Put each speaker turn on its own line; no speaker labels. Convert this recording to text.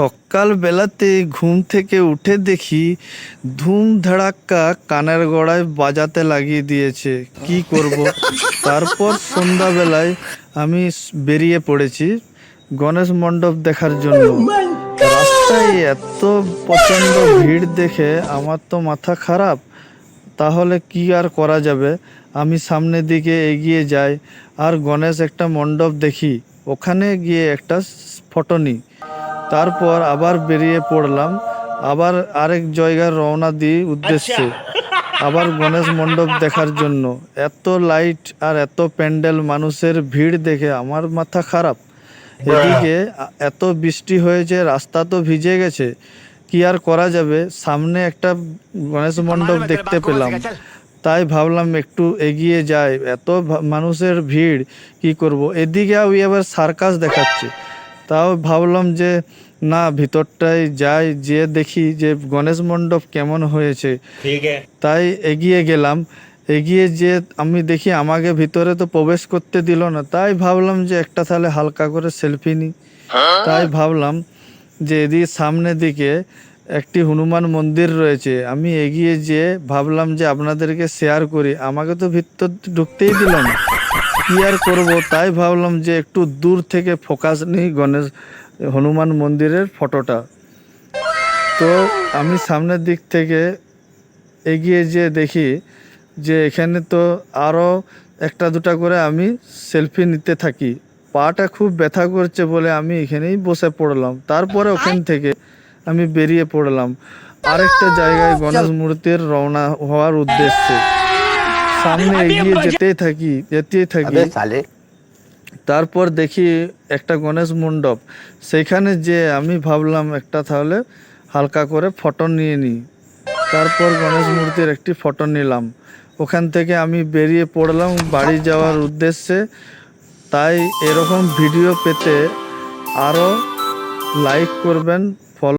সকাল বেলাতে ঘুম থেকে উঠে দেখি ধুম ধাড়াক্কা কানের গোড়ায় বাজাতে লাগিয়ে দিয়েছে। কি করব? তারপর সন্ধ্যাবেলায় আমি বেরিয়ে পড়েছি গণেশ মণ্ডপ দেখার জন্য। রাস্তায় এত প্রচণ্ড ভিড় দেখে আমার তো মাথা খারাপ। তাহলে কি আর করা যাবে, আমি সামনের দিকে এগিয়ে যাই আর গণেশ একটা মণ্ডপ দেখি, ওখানে গিয়ে একটা ফটো নিই। তারপর আবার বেরিয়ে পড়লাম, আবার আরেক জায়গায় রওনা দিই উদ্দেশ্যে আবার গণেশ মণ্ডপ দেখার জন্য। এত লাইট আর এত প্যান্ডেল, মানুষের ভিড় দেখে আমার মাথা খারাপ। এদিকে এত বৃষ্টি হয়েছে, রাস্তা তো ভিজে গেছে, কি আর করা যাবে। সামনে একটা গণেশ মণ্ডপ দেখতে পেলাম, তাই ভাবলাম একটু এগিয়ে যাই। এত মানুষের ভিড়, কি করব। এদিকে ওই আবার সার্কাস দেখাচ্ছে, তাও ভাবলাম যে না, ভিতরটায় যাই, যে দেখি যে গণেশ মণ্ডপ কেমন হয়েছে। তাই এগিয়ে গেলাম। এগিয়ে যে আমি দেখি আমাকে ভিতরে তো প্রবেশ করতে দিল না। তাই ভাবলাম যে একটা তাহলে হালকা করে সেলফি নিই। তাই ভাবলাম যে এদিকে সামনের দিকে একটি হনুমান মন্দির রয়েছে, আমি এগিয়ে যেয়ে ভাবলাম যে আপনাদেরকে শেয়ার করি। আমাকে তো ভিতর ঢুকতেই দিল না, কি আর করব। তাই ভাবলাম যে একটু দূর থেকে ফোকাস নিই গণেশ হনুমান মন্দিরের ফটোটা। তো আমি সামনের দিক থেকে এগিয়ে যেয়ে দেখি যে এখানে তো আরও একটা দুটা করে আমি সেলফি নিতে থাকি। পাটা খুব ব্যথা করছে বলে আমি এখানেই বসে পড়লাম। তারপরে ওখান থেকে আমি বেরিয়ে পড়লাম আরেকটা জায়গায় গণেশ মূর্তির রওনা হওয়ার উদ্দেশ্যে। সামনে এগিয়ে যেতেই থাকি। তারপর দেখি একটা গণেশ মণ্ডপ, সেখানে যে আমি ভাবলাম একটা তাহলে হালকা করে ফটো নিয়ে নিই। তারপর গণেশ মূর্তির একটি ফটো নিলাম। ওখান থেকে আমি বেরিয়ে পড়লাম বাড়ি যাওয়ার উদ্দেশ্যে। তাই এরকম ভিডিও পেতে আরও লাইক করবেন,